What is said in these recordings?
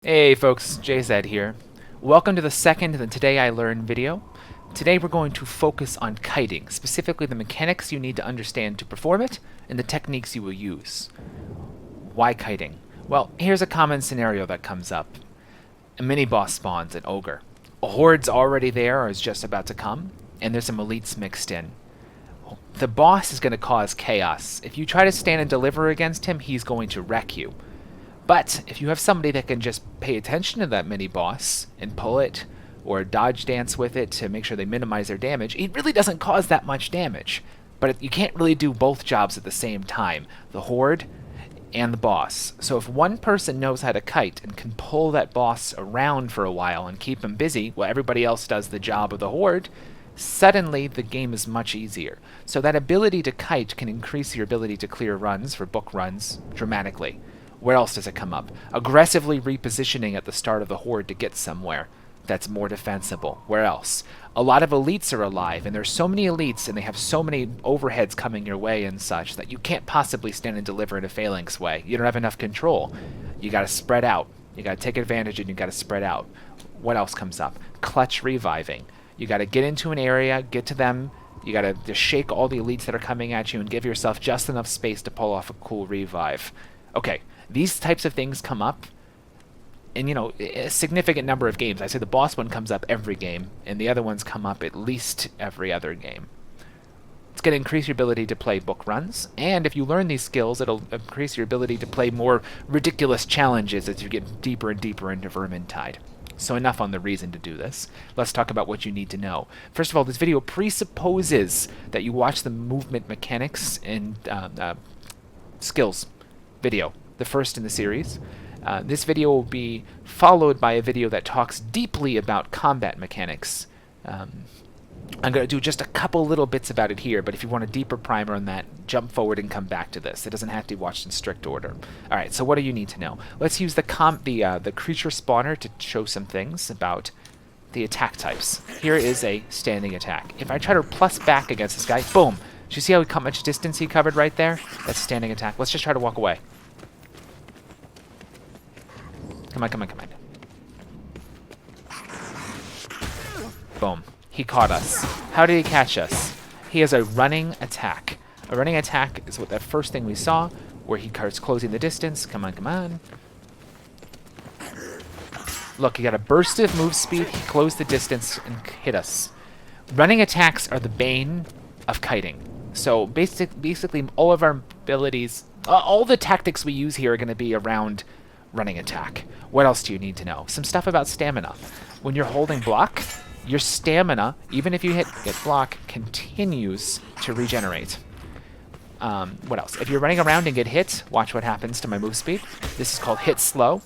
Hey folks, JZ here. Welcome to the second of the Today I Learned video. Today we're going to focus on kiting, specifically the mechanics you need to understand to perform it and the techniques you will use. Why kiting? Well, here's a common scenario that comes up. A mini-boss spawns an ogre. A horde's already there or is just about to come, and there's some elites mixed in. The boss is going to cause chaos. If you try to stand and deliver against him, he's going to wreck you. But if you have somebody that can just pay attention to that mini-boss and pull it or dodge dance with it to make sure they minimize their damage, it really doesn't cause that much damage. But you can't really do both jobs at the same time, the horde and the boss. So if one person knows how to kite and can pull that boss around for a while and keep him busy while everybody else does the job of the horde, suddenly the game is much easier. So that ability to kite can increase your ability to clear runs for book runs dramatically. Where else does it come up? Aggressively repositioning at the start of the horde to get somewhere that's more defensible. Where else? A lot of elites are alive, and there's so many elites, and they have so many overheads coming your way and such that you can't possibly stand and deliver in a phalanx way. You don't have enough control. You gotta spread out. You gotta take advantage and you gotta spread out. What else comes up? Clutch reviving. You gotta get into an area, get to them. You gotta just shake all the elites that are coming at you and give yourself just enough space to pull off a cool revive. Okay, these types of things come up in, a significant number of games. I say the boss one comes up every game, and the other ones come up at least every other game. It's going to increase your ability to play book runs, and if you learn these skills, it'll increase your ability to play more ridiculous challenges as you get deeper and deeper into Vermintide. So enough on the reason to do this. Let's talk about what you need to know. First of all, this video presupposes that you watch the movement mechanics and skills video, the first in the series. This video will be followed by a video that talks deeply about combat mechanics. I'm going to do just a couple little bits about it here, but if you want a deeper primer on that, jump forward and come back to this. It doesn't have to be watched in strict order. Alright, so what do you need to know? Let's use the creature spawner to show some things about the attack types. Here is a standing attack. If I try to plus back against this guy, boom! Do you see how much distance he covered right there? That's a standing attack. Let's just try to walk away. Come on, come on, come on. Boom. He caught us. How did he catch us? He has a running attack. A running attack is what that first thing we saw, where he starts closing the distance. Come on, come on. Look, he got a burst of move speed. He closed the distance and hit us. Running attacks are the bane of kiting. So basically all of our abilities, all the tactics we use here are going to be around running attack. What else do you need to know? Some stuff about stamina. When you're holding block, your stamina, even if you get block, continues to regenerate. What else? If you're running around and get hit, watch what happens to my move speed. This is called hit slow.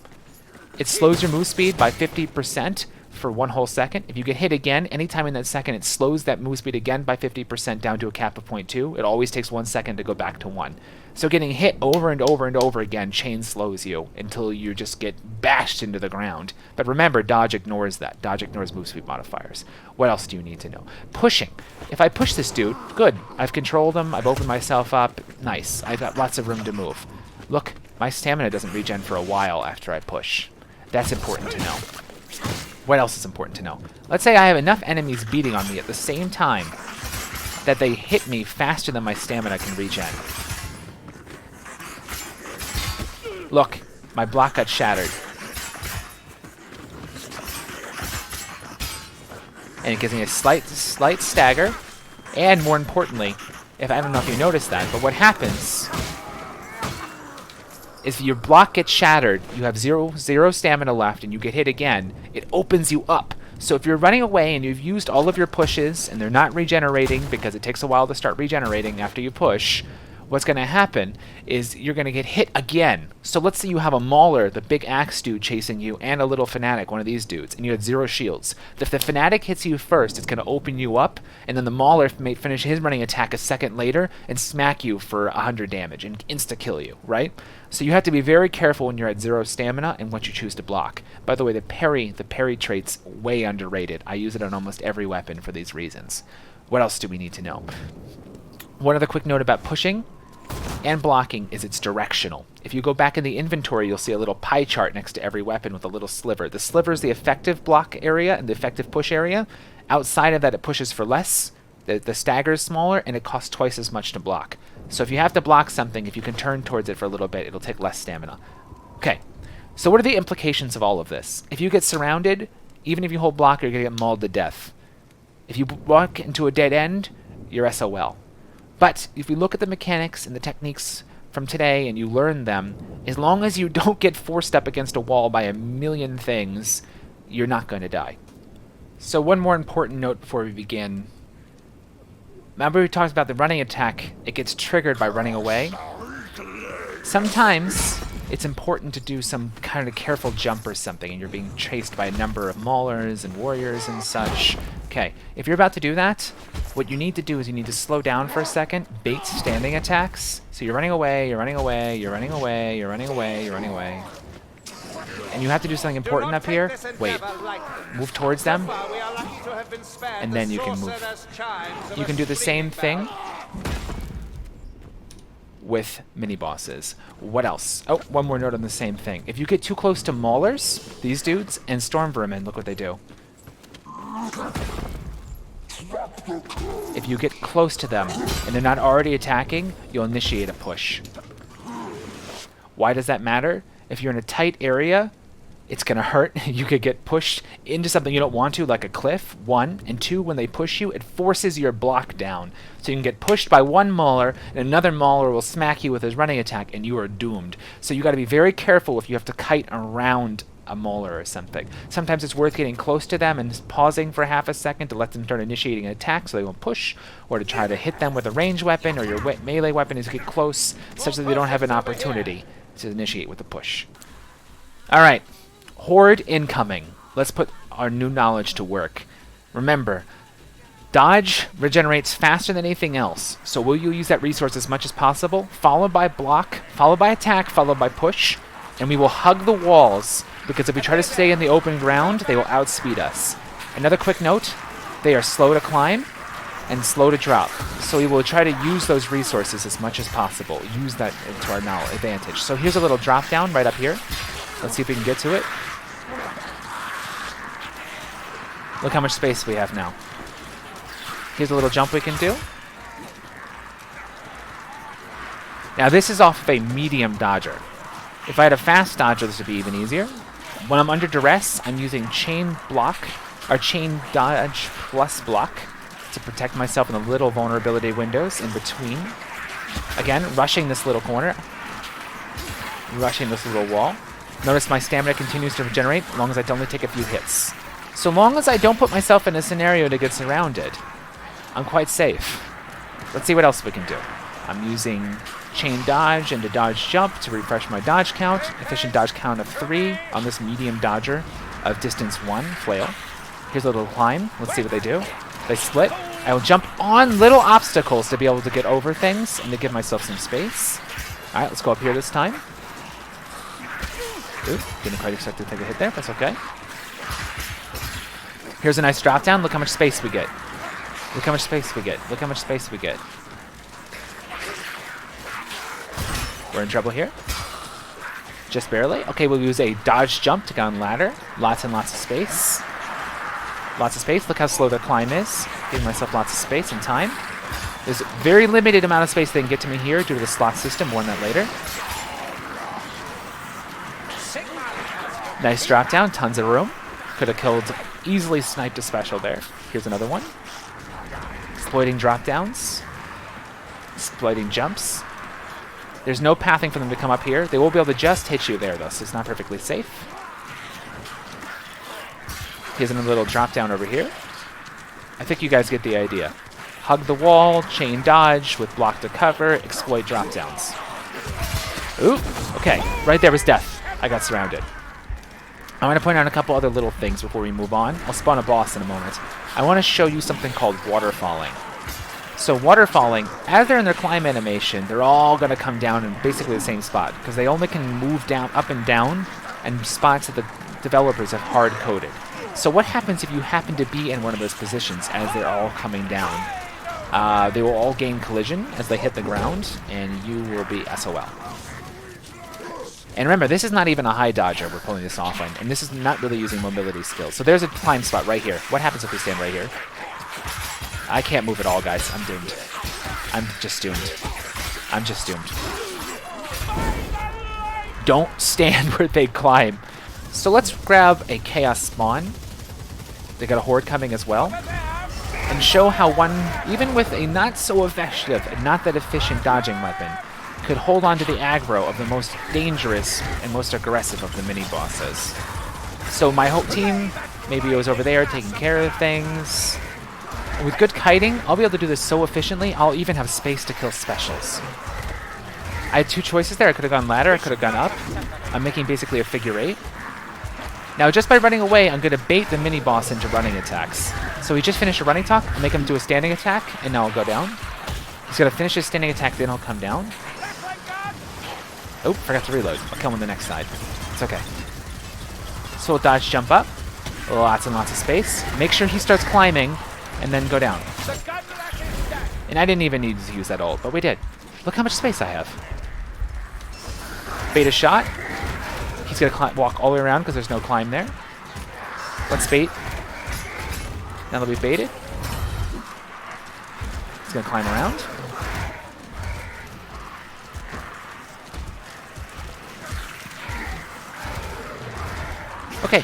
It slows your move speed by 50% for one whole second. If you get hit again, anytime in that second, it slows that move speed again by 50% down to a cap of 0.2. It always takes 1 second to go back to 1. So getting hit over and over and over again chain slows you until you just get bashed into the ground. But remember, dodge ignores that. Dodge ignores move speed modifiers. What else do you need to know? Pushing. If I push this dude, good. I've controlled him. I've opened myself up. Nice. I've got lots of room to move. Look, my stamina doesn't regen for a while after I push. That's important to know. What else is important to know? Let's say I have enough enemies beating on me at the same time that they hit me faster than my stamina can regen. Look, my block got shattered. And it gives me a slight stagger. And more importantly, I don't know if you noticed that, but what happens is your block gets shattered, you have zero stamina left, and you get hit again, it opens you up. So if you're running away and you've used all of your pushes and they're not regenerating because it takes a while to start regenerating after you push, what's going to happen is you're going to get hit again. So let's say you have a Mauler, the big axe dude chasing you, and a little Fanatic, one of these dudes, and you had 0 shields. If the Fanatic hits you first, it's going to open you up, and then the Mauler may finish his running attack a second later and smack you for 100 damage and insta-kill you, right? So you have to be very careful when you're at 0 stamina and what you choose to block. By the way, the parry trait's way underrated. I use it on almost every weapon for these reasons. What else do we need to know? One other quick note about pushing. and blocking is it's directional. If you go back in the inventory, you'll see a little pie chart next to every weapon with a little sliver. The sliver is the effective block area and the effective push area. Outside of that, it pushes for less. The stagger is smaller, and it costs twice as much to block. So if you have to block something, if you can turn towards it for a little bit, it'll take less stamina. Okay, so what are the implications of all of this? If you get surrounded, even if you hold block, you're going to get mauled to death. If you walk into a dead end, you're SOL. But if you look at the mechanics and the techniques from today and you learn them, as long as you don't get forced up against a wall by a million things, you're not going to die. So one more important note before we begin. Remember we talked about the running attack. It gets triggered by running away. Sometimes it's important to do some kind of careful jump or something and you're being chased by a number of maulers and warriors and such. Okay, if you're about to do that, what you need to do is you need to slow down for a second, bait standing attacks. So you're running away, you're running away, you're running away, you're running away, you're running away. And you have to do something important up here. Wait, move towards them, and then you can move. You can do the same thing with mini-bosses. What else? Oh, one more note on the same thing. If you get too close to maulers, these dudes, and storm vermin, look what they do. If you get close to them and they're not already attacking, you'll initiate a push. Why does that matter? If you're in a tight area, it's going to hurt. You could get pushed into something you don't want to, like a cliff, 1. And 2, when they push you, it forces your block down. So you can get pushed by one mauler, and another mauler will smack you with his running attack, and you are doomed. So you got to be very careful if you have to kite around a mauler or something. Sometimes it's worth getting close to them and pausing for half a second to let them start initiating an attack so they won't push, or to try to hit them with a ranged weapon, or your melee weapon is to get close such that they don't have an opportunity to initiate with a push. Alright, horde incoming. Let's put our new knowledge to work. Remember, dodge regenerates faster than anything else, so will you use that resource as much as possible, followed by block, followed by attack, followed by push, and we will hug the walls, because if we try to stay in the open ground, they will outspeed us. Another quick note, they are slow to climb and slow to drop, so we will try to use those resources as much as possible. Use that to our advantage. So here's a little drop down right up here. Let's see if we can get to it. Look how much space we have now. Here's a little jump we can do. Now this is off of a medium dodger. If I had a fast dodger, this would be even easier. When I'm under duress, I'm using chain block, or chain dodge plus block, to protect myself in the little vulnerability windows in between. Again, rushing this little corner, rushing this little wall. Notice my stamina continues to regenerate as long as I only take a few hits. So long as I don't put myself in a scenario to get surrounded, I'm quite safe. Let's see what else we can do. I'm using chain dodge and a dodge jump to refresh my dodge count. Efficient dodge count of 3 on this medium dodger of distance 1, flail. Here's a little climb. Let's see what they do. They split. I will jump on little obstacles to be able to get over things and to give myself some space. Alright, let's go up here this time. Ooh, didn't quite expect to take a hit there. That's okay. Here's a nice drop down. Look how much space we get. Look how much space we get. Look how much space we get. We're in trouble here. Just barely. Okay, we'll use a dodge jump to go on ladder. Lots and lots of space. Lots of space. Look how slow the climb is. Giving myself lots of space and time. There's a very limited amount of space they can get to me here due to the slot system. More on that later. Nice drop down. Tons of room. Could have killed, easily sniped a special there. Here's another one. Exploiting drop downs. Exploiting jumps. There's no pathing for them to come up here. They will be able to just hit you there, though, so it's not perfectly safe. Here's another little drop down over here. I think you guys get the idea. Hug the wall, chain dodge with block to cover, exploit drop downs. Ooh, okay. Right there was death. I got surrounded. I want to point out a couple other little things before we move on. I'll spawn a boss in a moment. I want to show you something called waterfalling. So waterfalling, as they're in their climb animation, they're all going to come down in basically the same spot because they only can move down, up and down, and spots that the developers have hard-coded. So what happens if you happen to be in one of those positions as they're all coming down? They will all gain collision as they hit the ground, and you will be SOL. And remember, this is not even a high dodger we're pulling this off on, and this is not really using mobility skills. So there's a climb spot right here. What happens if we stand right here? I can't move at all, guys. I'm doomed. I'm just doomed. I'm just doomed. Don't stand where they climb. So let's grab a Chaos Spawn. They got a Horde coming as well. And show how one, even with a not so effective and not that efficient dodging weapon, could hold on to the aggro of the most dangerous and most aggressive of the mini-bosses. So my whole team, maybe it was over there taking care of things. And with good kiting, I'll be able to do this so efficiently, I'll even have space to kill specials. I had two choices there. I could have gone ladder, I could have gone up. I'm making basically a figure 8. Now, just by running away, I'm going to bait the mini-boss into running attacks. So he just finished a running talk, I'll make him do a standing attack, and now I'll go down. He's going to finish his standing attack, then I'll come down. Oh, forgot to reload. I'll come on the next side. It's okay. So we'll dodge, jump up. Lots and lots of space. Make sure he starts climbing, and then go down. And I didn't even need to use that ult, but we did. Look how much space I have. Bait a shot. He's going to walk all the way around because there's no climb there. Let's bait. Now they'll be baited. He's going to climb around. Okay.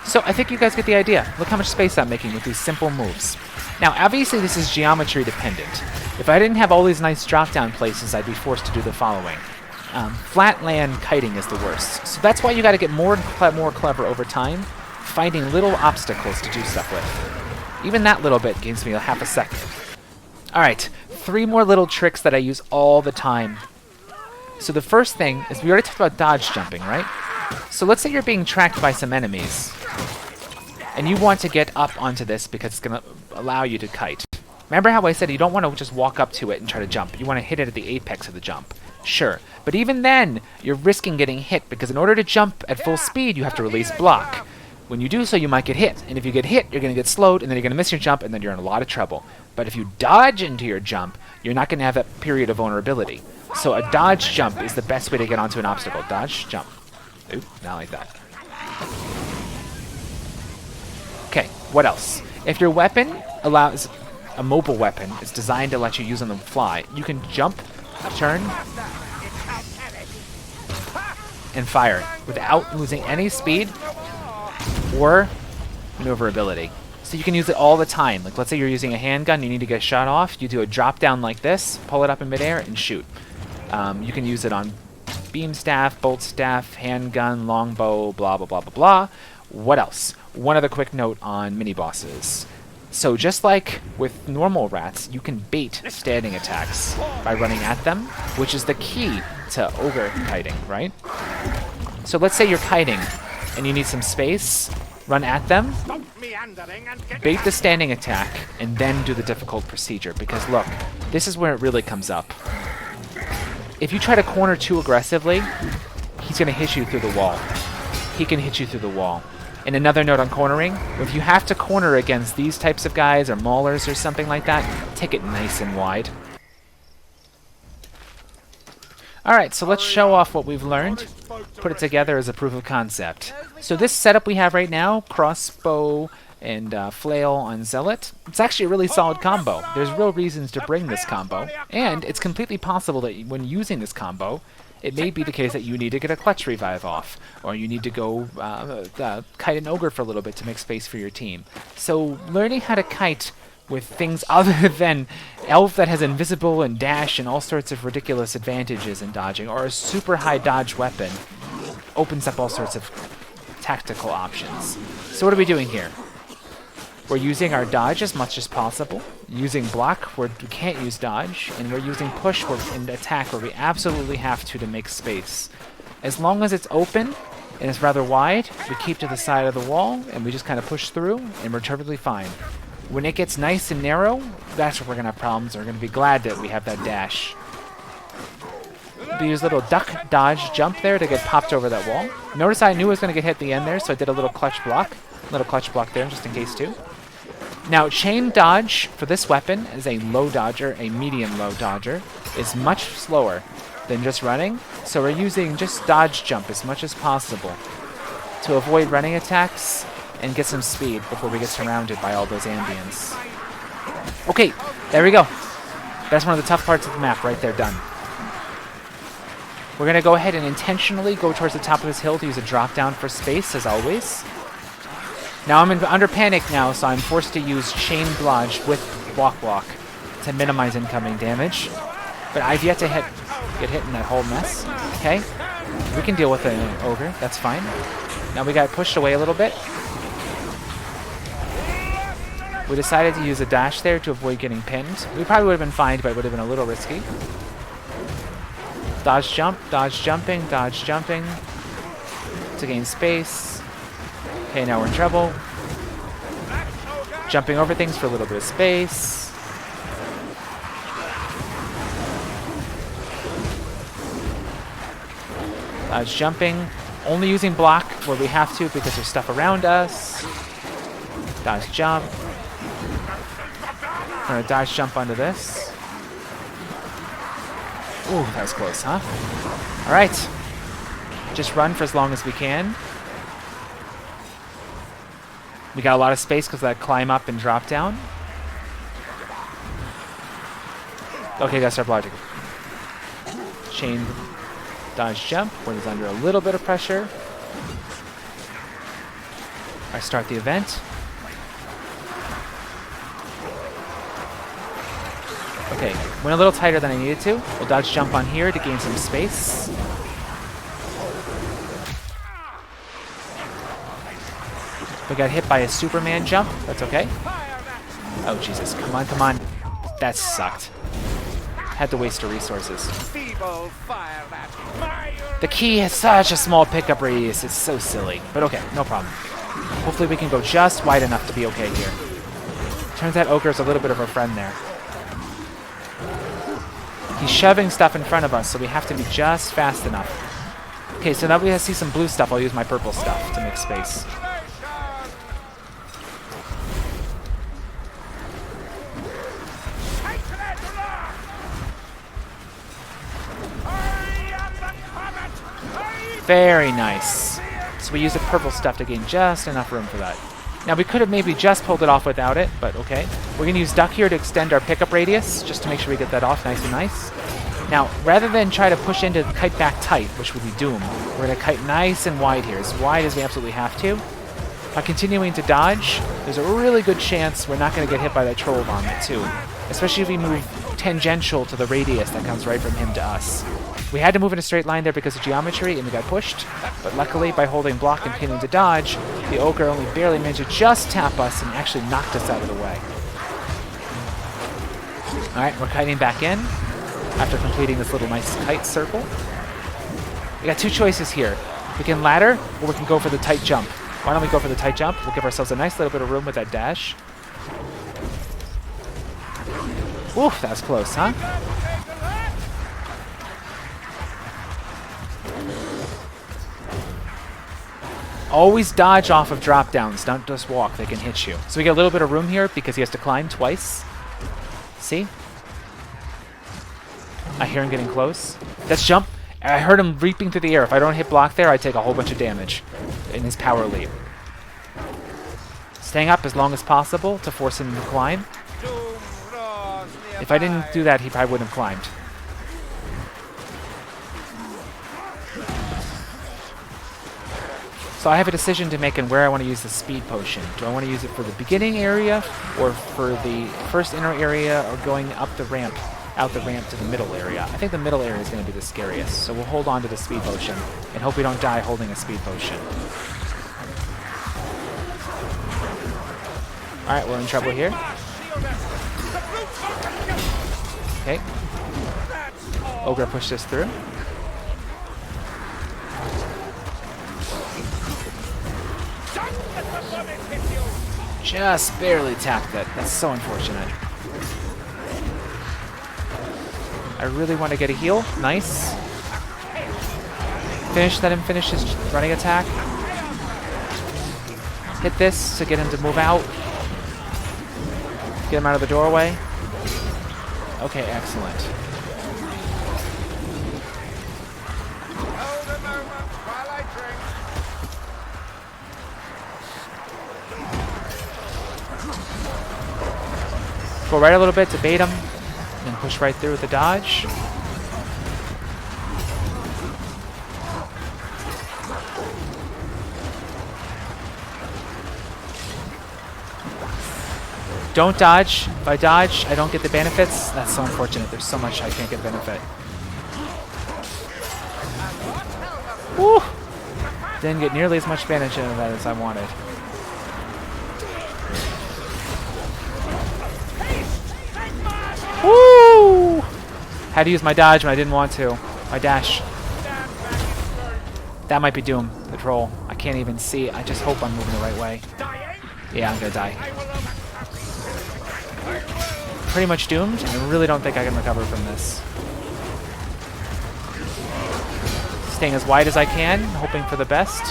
So I think you guys get the idea. Look how much space I'm making with these simple moves. Now, obviously, this is geometry dependent. If I didn't have all these nice drop-down places, I'd be forced to do the following. Flat land kiting is the worst. So that's why you got to get more clever over time, finding little obstacles to do stuff with. Even that little bit gives me a half a second. All right, 3 more little tricks that I use all the time. So the first thing is we already talked about dodge jumping, right? So let's say you're being tracked by some enemies, and you want to get up onto this because it's going to allow you to kite. Remember how I said you don't want to just walk up to it and try to jump. You want to hit it at the apex of the jump. Sure, but even then, you're risking getting hit because in order to jump at full speed, you have to release block. When you do so, you might get hit, and if you get hit, you're going to get slowed, and then you're going to miss your jump, and then you're in a lot of trouble. But if you dodge into your jump, you're not going to have that period of vulnerability. So a dodge jump is the best way to get onto an obstacle. Dodge, jump. Oop, not like that. Okay, what else? If your weapon allows a mobile weapon, it's designed to let you use on the fly, you can jump, turn, and fire without losing any speed or maneuverability. So you can use it all the time. Like, let's say you're using a handgun, you need to get shot off, you do a drop down like this, pull it up in midair, and shoot. You can use it on beam staff, bolt staff, handgun, longbow, blah, blah, blah, blah, blah. What else? One other quick note on mini-bosses. So just like with normal rats, you can bait standing attacks by running at them, which is the key to ogre kiting, right? So let's say you're kiting and you need some space, run at them, bait the standing attack, and then do the difficult procedure. Because look, this is where it really comes up. If you try to corner too aggressively, he's going to hit you through the wall. He can hit you through the wall. And another note on cornering, if you have to corner against these types of guys or maulers or something like that, take it nice and wide. Alright, so let's show off what we've learned, put it together as a proof of concept. So this setup we have right now, crossbow and flail on Zealot, it's actually a really solid combo. There's real reasons to bring this combo, and it's completely possible that when using this combo, it may be the case that you need to get a clutch revive off, or you need to go kite an ogre for a little bit to make space for your team. So learning how to kite with things other than elf that has invisible and dash and all sorts of ridiculous advantages in dodging, or a super high dodge weapon, opens up all sorts of tactical options. So what are we doing here? We're using our dodge as much as possible, using block where we can't use dodge, and we're using push and attack where we absolutely have to make space. As long as it's open and it's rather wide, we keep to the side of the wall and we just kind of push through and we're perfectly fine. When it gets nice and narrow, that's where we're going to have problems. We're going to be glad that we have that dash. We use a little duck, dodge, jump there to get popped over that wall. Notice I knew I was going to get hit at the end there, so I did a little clutch block. Little clutch block there just in case too. Now, chain dodge for this weapon as a low dodger, a medium low dodger, is much slower than just running, so we're using just dodge jump as much as possible to avoid running attacks and get some speed before we get surrounded by all those ambience. Okay, there we go. That's one of the tough parts of the map right there, done. We're going to go ahead and intentionally go towards the top of this hill to use a drop down for space, as always. Now I'm under panic now, so I'm forced to use chain dodge with block to minimize incoming damage. But I've yet to get hit in that whole mess. Okay, we can deal with an ogre, that's fine. Now we got pushed away a little bit. We decided to use a dash there to avoid getting pinned. We probably would have been fine, but it would have been a little risky. Dodge jump, dodge jumping to gain space. Okay, now we're in trouble. Jumping over things for a little bit of space. Dodge jumping. Only using block where we have to because there's stuff around us. Dodge jump. I'm gonna dodge jump onto this. Ooh, that was close, huh? Alright. Just run for as long as we can. We got a lot of space because of that climb up and drop down. Okay, gotta start blocking. Chain dodge jump when it's under a little bit of pressure. I start the event. Okay, went a little tighter than I needed to. We'll dodge jump on here to gain some space. We got hit by a Superman jump. That's okay. Oh, Jesus. Come on, come on. That sucked. Had to waste our resources. The key has such a small pickup radius. It's so silly. But okay, no problem. Hopefully we can go just wide enough to be okay here. Turns out Ogre's a little bit of a friend there. He's shoving stuff in front of us, so we have to be just fast enough. Okay, so now we see some blue stuff. I'll use my purple stuff to make space. Very nice. So we use the purple stuff to gain just enough room for that. Now we could have maybe just pulled it off without it, but okay. We're going to use duck here to extend our pickup radius, just to make sure we get that off nice and nice. Now, rather than try to push into the kite back tight, which would be doom, we're going to kite nice and wide here, as wide as we absolutely have to. By continuing to dodge, there's a really good chance we're not going to get hit by that troll vomit too, especially if we move tangential to the radius that comes right from him to us. We had to move in a straight line there because of geometry, and we got pushed, but luckily by holding block and continuing to dodge, the ogre only barely managed to just tap us and actually knocked us out of the way. Alright, we're kiting back in after completing this little nice kite circle. We got two choices here. We can ladder, or we can go for the tight jump. Why don't we go for the tight jump? We'll give ourselves a nice little bit of room with that dash. Oof, that was close, huh? Always dodge off of drop downs, don't just walk, they can hit you. So we get a little bit of room here because he has to climb twice. See? I hear him getting close. Let's jump. I heard him leaping through the air. If I don't hit block there, I take a whole bunch of damage in his power leap. Staying up as long as possible to force him to climb. If I didn't do that, he probably wouldn't have climbed. So I have a decision to make in where I want to use the speed potion. Do I want to use it for the beginning area, or for the first inner area, or going up the ramp, out the ramp to the middle area? I think the middle area is going to be the scariest, so we'll hold on to the speed potion and hope we don't die holding a speed potion. Alright, we're in trouble here. Okay. Ogre pushed us through. Just barely tapped it. That's so unfortunate. I really want to get a heal. Nice. Let him finish his running attack. Hit this to get him to move out. Get him out of the doorway. Okay, excellent. Hold a moment while I drink. Go right a little bit to bait him, and then push right through with the dodge. Don't dodge. If I dodge, I don't get the benefits. That's so unfortunate. There's so much I can't get benefit. Woo! Didn't get nearly as much benefit of that as I wanted. Woo! Had to use my dodge when I didn't want to. My dash. That might be doom, the troll. I can't even see. I just hope I'm moving the right way. Yeah, I'm gonna die. Pretty much doomed. I really don't think I can recover from this. Staying as wide as I can, hoping for the best.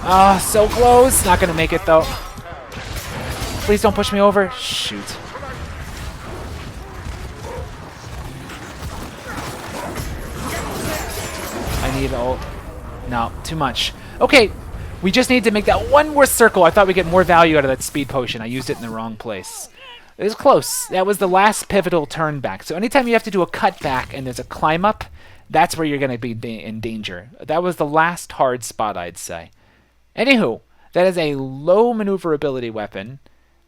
Ah, so close. Not gonna make it though. Please don't push me over. Shoot. I need ult. No, too much. Okay, we just need to make that one more circle. I thought we'd get more value out of that speed potion. I used it in the wrong place. It was close. That was the last pivotal turn back. So anytime you have to do a cut back and there's a climb up, that's where you're going to be in danger. That was the last hard spot, I'd say. Anywho, that is a low maneuverability weapon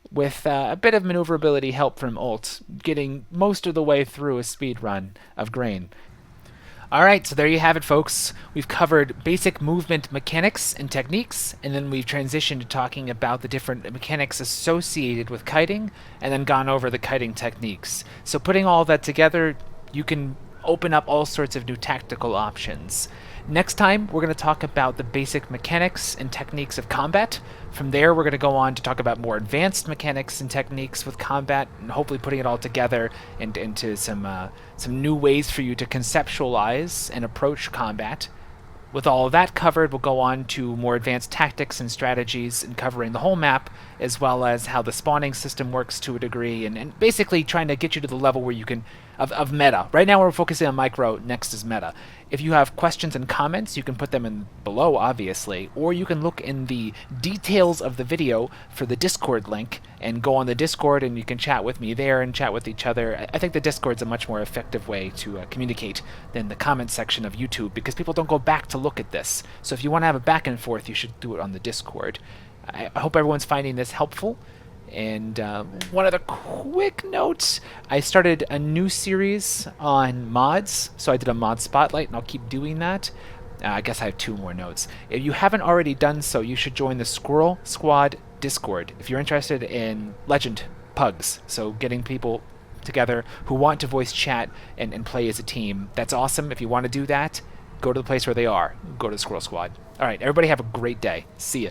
with a bit of maneuverability help from ult, getting most of the way through a speed run of Grain. Alright, so there you have it, folks. We've covered basic movement mechanics and techniques, and then we've transitioned to talking about the different mechanics associated with kiting, and then gone over the kiting techniques. So putting all that together, you can open up all sorts of new tactical options. Next time, we're going to talk about the basic mechanics and techniques of combat. From there, we're going to go on to talk about more advanced mechanics and techniques with combat, and hopefully putting it all together into some new ways for you to conceptualize and approach combat. With all of that covered, we'll go on to more advanced tactics and strategies and covering the whole map, as well as how the spawning system works to a degree, and basically trying to get you to the level where you can, of meta. Right now we're focusing on micro, next is meta. If you have questions and comments, you can put them in below, obviously, or you can look in the details of the video for the Discord link and go on the Discord and you can chat with me there and chat with each other. I think the Discord's a much more effective way to communicate than the comment section of YouTube, because people don't go back to look at this. So if you want to have a back and forth, you should do it on the Discord. I hope everyone's finding this helpful. And one other quick note, I started a new series on mods, so I did a mod spotlight, and I'll keep doing that. I guess I have 2 more notes. If you haven't already done so, you should join the Squirrel Squad Discord if you're interested in Legend Pugs, so getting people together who want to voice chat and play as a team. That's awesome. If you want to do that, go to the place where they are. Go to the Squirrel Squad. All right, everybody have a great day. See ya.